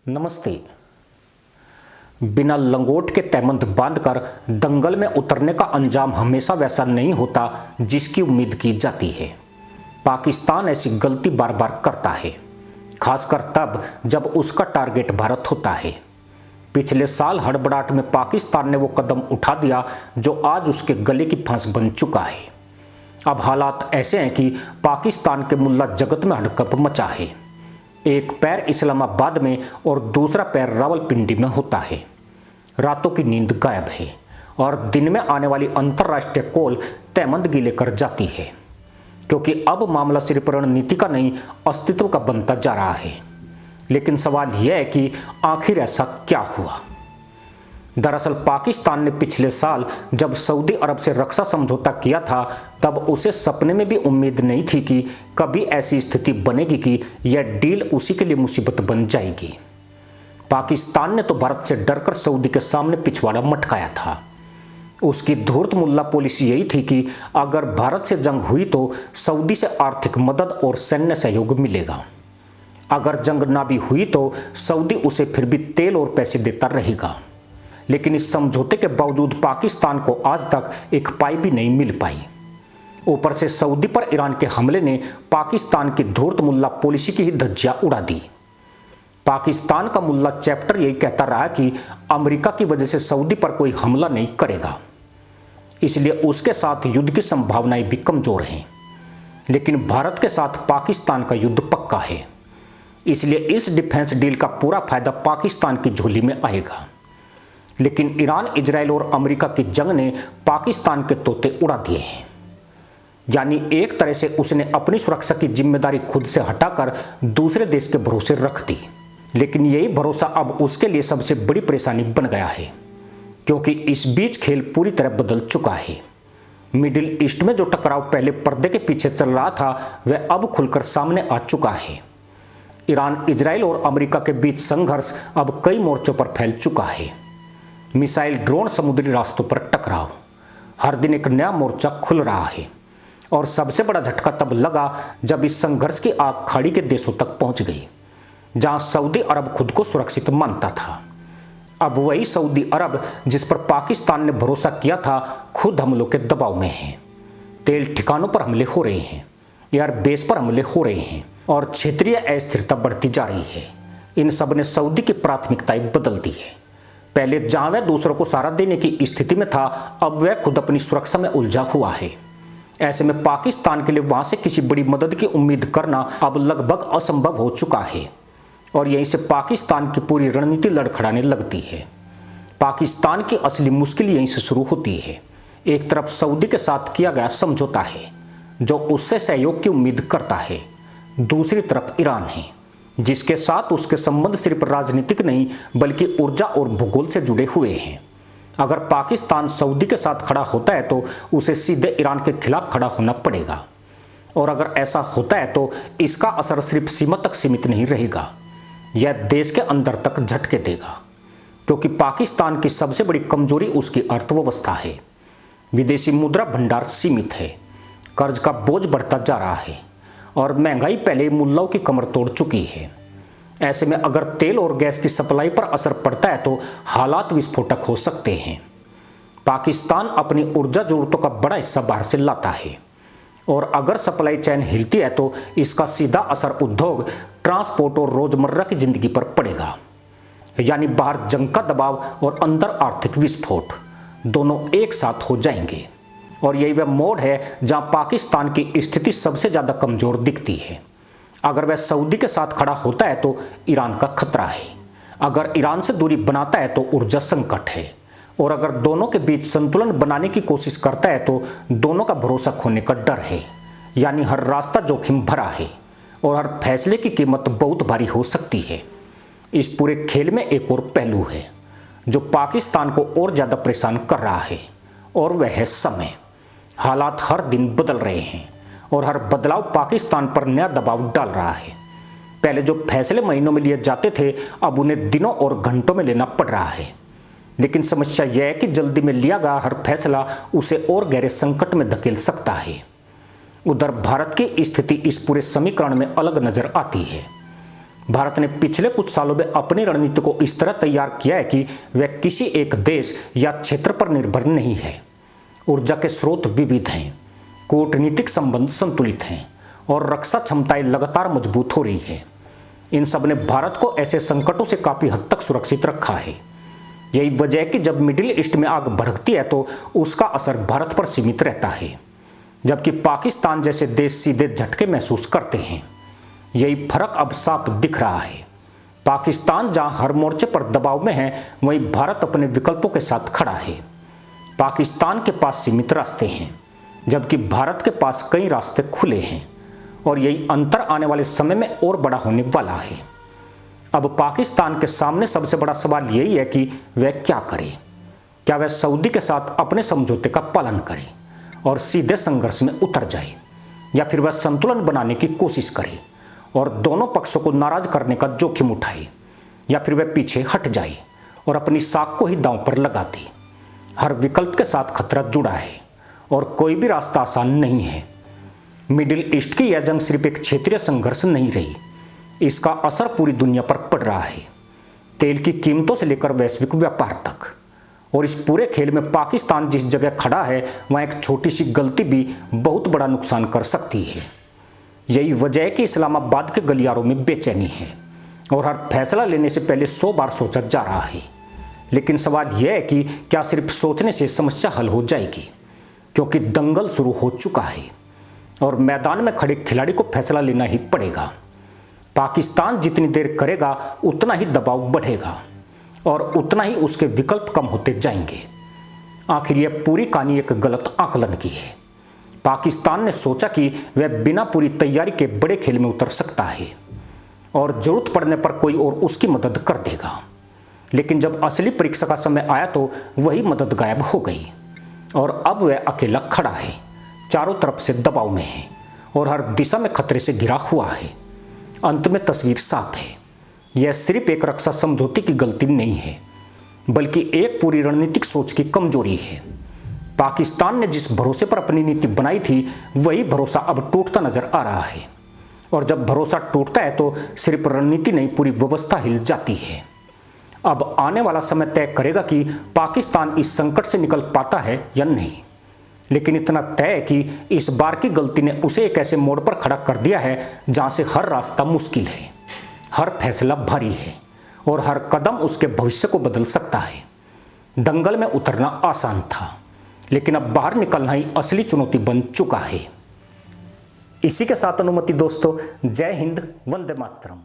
नमस्ते। बिना लंगोट के तहमंद बांधकर दंगल में उतरने का अंजाम हमेशा वैसा नहीं होता जिसकी उम्मीद की जाती है। पाकिस्तान ऐसी गलती बार बार करता है, खासकर तब जब उसका टारगेट भारत होता है। पिछले साल हड़बड़ाहट में पाकिस्तान ने वो कदम उठा दिया जो आज उसके गले की फांस बन चुका है। अब हालात ऐसे हैं कि पाकिस्तान के मुल्ला जगत में हड़कंप मचा है। एक पैर इस्लामाबाद में और दूसरा पैर रावलपिंडी में होता है। रातों की नींद गायब है और दिन में आने वाली अंतर्राष्ट्रीय कॉल तहमंदगी लेकर जाती है, क्योंकि अब मामला सिर्फ रणनीति का नहीं, अस्तित्व का बनता जा रहा है। लेकिन सवाल यह है कि आखिर ऐसा क्या हुआ। दरअसल पाकिस्तान ने पिछले साल जब सऊदी अरब से रक्षा समझौता किया था, तब उसे सपने में भी उम्मीद नहीं थी कि कभी ऐसी स्थिति बनेगी कि यह डील उसी के लिए मुसीबत बन जाएगी। पाकिस्तान ने तो भारत से डरकर सऊदी के सामने पिछवाड़ा मटकाया था। उसकी धूर्त मुल्ला पॉलिसी यही थी कि अगर भारत से जंग हुई तो सऊदी से आर्थिक मदद और सैन्य सहयोग मिलेगा। अगर जंग ना भी हुई तो सऊदी उसे फिर भी तेल और पैसे देता रहेगा। लेकिन इस समझौते के बावजूद पाकिस्तान को आज तक एक पाई भी नहीं मिल पाई। ऊपर से सऊदी पर ईरान के हमले ने पाकिस्तान की धूर्त मुल्ला पॉलिसी की ही धज्जियां उड़ा दी। पाकिस्तान का मुल्ला चैप्टर यही कहता रहा कि अमेरिका की वजह से सऊदी पर कोई हमला नहीं करेगा, इसलिए उसके साथ युद्ध की संभावनाएं भी कमजोर हैं। लेकिन भारत के साथ पाकिस्तान का युद्ध पक्का है, इसलिए इस डिफेंस डील का पूरा फायदा पाकिस्तान की झोली में आएगा। लेकिन ईरान, इजराइल और अमेरिका की जंग ने पाकिस्तान के तोते उड़ा दिए हैं। यानी एक तरह से उसने अपनी सुरक्षा की जिम्मेदारी खुद से हटाकर दूसरे देश के भरोसे रख दी। लेकिन यही भरोसा अब उसके लिए सबसे बड़ी परेशानी बन गया है, क्योंकि इस बीच खेल पूरी तरह बदल चुका है। मिडिल ईस्ट में जो टकराव पहले पर्दे के पीछे चल रहा था, वह अब खुलकर सामने आ चुका है। ईरान, इजराइल और अमेरिका के बीच संघर्ष अब कई मोर्चों पर फैल चुका है। मिसाइल, ड्रोन, समुद्री रास्तों पर टकराव, हर दिन एक नया मोर्चा खुल रहा है। और सबसे बड़ा झटका तब लगा जब इस संघर्ष की आग खाड़ी के देशों तक पहुंच गई, जहां सऊदी अरब खुद को सुरक्षित मानता था। अब वही सऊदी अरब जिस पर पाकिस्तान ने भरोसा किया था, खुद हमलों के दबाव में है। तेल ठिकानों पर हमले हो रहे हैं, एयरबेस पर हमले हो रहे हैं और क्षेत्रीय अस्थिरता बढ़ती जा रही है। इन सब ने सऊदी की प्राथमिकताएं बदल दी है। पहले जहां वह दूसरों को सहारा देने की स्थिति में था, अब वह खुद अपनी सुरक्षा में उलझा हुआ है। ऐसे में पाकिस्तान के लिए वहां से किसी बड़ी मदद की उम्मीद करना अब लगभग असंभव हो चुका है और यहीं से पाकिस्तान की पूरी रणनीति लड़खड़ाने लगती है। पाकिस्तान की असली मुश्किल यहीं से शुरू होती है। एक तरफ सऊदी के साथ किया गया समझौता है जो उससे सहयोग की उम्मीद करता है, दूसरी तरफ ईरान है जिसके साथ उसके संबंध सिर्फ राजनीतिक नहीं बल्कि ऊर्जा और भूगोल से जुड़े हुए हैं। अगर पाकिस्तान सऊदी के साथ खड़ा होता है तो उसे सीधे ईरान के खिलाफ खड़ा होना पड़ेगा, और अगर ऐसा होता है तो इसका असर सिर्फ सीमा तक सीमित नहीं रहेगा, यह देश के अंदर तक झटके देगा। क्योंकि पाकिस्तान की सबसे बड़ी कमजोरी उसकी अर्थव्यवस्था है। विदेशी मुद्रा भंडार सीमित है, कर्ज का बोझ बढ़ता जा रहा है और महंगाई पहले ही मुल्लाओं की कमर तोड़ चुकी है। ऐसे में अगर तेल और गैस की सप्लाई पर असर पड़ता है तो हालात विस्फोटक हो सकते हैं। पाकिस्तान अपनी ऊर्जा जरूरतों का बड़ा हिस्सा बाहर से लाता है और अगर सप्लाई चेन हिलती है तो इसका सीधा असर उद्योग, ट्रांसपोर्ट और रोजमर्रा की जिंदगी पर पड़ेगा। यानी बाहर जंग का दबाव और अंदर आर्थिक विस्फोट दोनों एक साथ हो जाएंगे। और यही वह मोड़ है जहां पाकिस्तान की स्थिति सबसे ज्यादा कमजोर दिखती है। अगर वह सऊदी के साथ खड़ा होता है तो ईरान का खतरा है, अगर ईरान से दूरी बनाता है तो ऊर्जा संकट है, और अगर दोनों के बीच संतुलन बनाने की कोशिश करता है तो दोनों का भरोसा खोने का डर है। यानी हर रास्ता जोखिम भरा है और हर फैसले की कीमत बहुत भारी हो सकती है। इस पूरे खेल में एक और पहलू है जो पाकिस्तान को और ज्यादा परेशान कर रहा है, और वह है समय। हालात हर दिन बदल रहे हैं और हर बदलाव पाकिस्तान पर नया दबाव डाल रहा है। पहले जो फैसले महीनों में लिए जाते थे, अब उन्हें दिनों और घंटों में लेना पड़ रहा है। लेकिन समस्या यह है कि जल्दी में लिया गया हर फैसला उसे और गहरे संकट में धकेल सकता है। उधर भारत की स्थिति इस पूरे समीकरण में अलग नजर आती है। भारत ने पिछले कुछ सालों में अपनी रणनीति को इस तरह तैयार किया है कि वह किसी एक देश या क्षेत्र पर निर्भर नहीं है। ऊर्जा के स्रोत विविध हैं, कूटनीतिक संबंध संतुलित हैं और रक्षा क्षमताएं लगातार मजबूत हो रही है। इन सब ने भारत को ऐसे संकटों से काफी हद तक सुरक्षित रखा है। यही वजह है कि जब मिडिल ईस्ट में आग भड़कती है तो उसका असर भारत पर सीमित रहता है, जबकि पाकिस्तान जैसे देश सीधे झटके महसूस करते हैं। यही फर्क अब साफ दिख रहा है। पाकिस्तान जहां हर मोर्चे पर दबाव में है, वहीं भारत अपने विकल्पों के साथ खड़ा है। पाकिस्तान के पास सीमित रास्ते हैं, जबकि भारत के पास कई रास्ते खुले हैं और यही अंतर आने वाले समय में और बड़ा होने वाला है। अब पाकिस्तान के सामने सबसे बड़ा सवाल यही है कि वह क्या करे। क्या वह सऊदी के साथ अपने समझौते का पालन करे और सीधे संघर्ष में उतर जाए, या फिर वह संतुलन बनाने की कोशिश करे और दोनों पक्षों को नाराज करने का जोखिम उठाए, या फिर वह पीछे हट जाए और अपनी साख को ही दांव पर लगा दे। हर विकल्प के साथ खतरा जुड़ा है और कोई भी रास्ता आसान नहीं है। मिडिल ईस्ट की यह जंग सिर्फ एक क्षेत्रीय संघर्ष नहीं रही, इसका असर पूरी दुनिया पर पड़ रहा है, तेल की कीमतों से लेकर वैश्विक व्यापार तक। और इस पूरे खेल में पाकिस्तान जिस जगह खड़ा है, वहाँ एक छोटी सी गलती भी बहुत बड़ा नुकसान कर सकती है। यही वजह है कि इस्लामाबाद के गलियारों में बेचैनी है और हर फैसला लेने से पहले 100 बार सोचा जा रहा है। लेकिन सवाल यह है कि क्या सिर्फ सोचने से समस्या हल हो जाएगी, क्योंकि दंगल शुरू हो चुका है और मैदान में खड़े खिलाड़ी को फैसला लेना ही पड़ेगा। पाकिस्तान जितनी देर करेगा उतना ही दबाव बढ़ेगा और उतना ही उसके विकल्प कम होते जाएंगे। आखिर यह पूरी कहानी एक गलत आकलन की है। पाकिस्तान ने सोचा कि वह बिना पूरी तैयारी के बड़े खेल में उतर सकता है और जरूरत पड़ने पर कोई और उसकी मदद कर देगा। लेकिन जब असली परीक्षा का समय आया तो वही मदद गायब हो गई और अब वह अकेला खड़ा है, चारों तरफ से दबाव में है और हर दिशा में खतरे से घिरा हुआ है। अंत में तस्वीर साफ है। यह सिर्फ एक रक्षा समझौते की गलती नहीं है, बल्कि एक पूरी रणनीतिक सोच की कमजोरी है। पाकिस्तान ने जिस भरोसे पर अपनी नीति बनाई थी, वही भरोसा अब टूटता नजर आ रहा है। और जब भरोसा टूटता है तो सिर्फ रणनीति नहीं, पूरी व्यवस्था हिल जाती है। अब आने वाला समय तय करेगा कि पाकिस्तान इस संकट से निकल पाता है या नहीं। लेकिन इतना तय है कि इस बार की गलती ने उसे एक ऐसे मोड़ पर खड़ा कर दिया है जहां से हर रास्ता मुश्किल है, हर फैसला भारी है और हर कदम उसके भविष्य को बदल सकता है। दंगल में उतरना आसान था, लेकिन अब बाहर निकलना ही असली चुनौती बन चुका है। इसी के साथ अनुमति दोस्तों, जय हिंद, वंदे मातरम।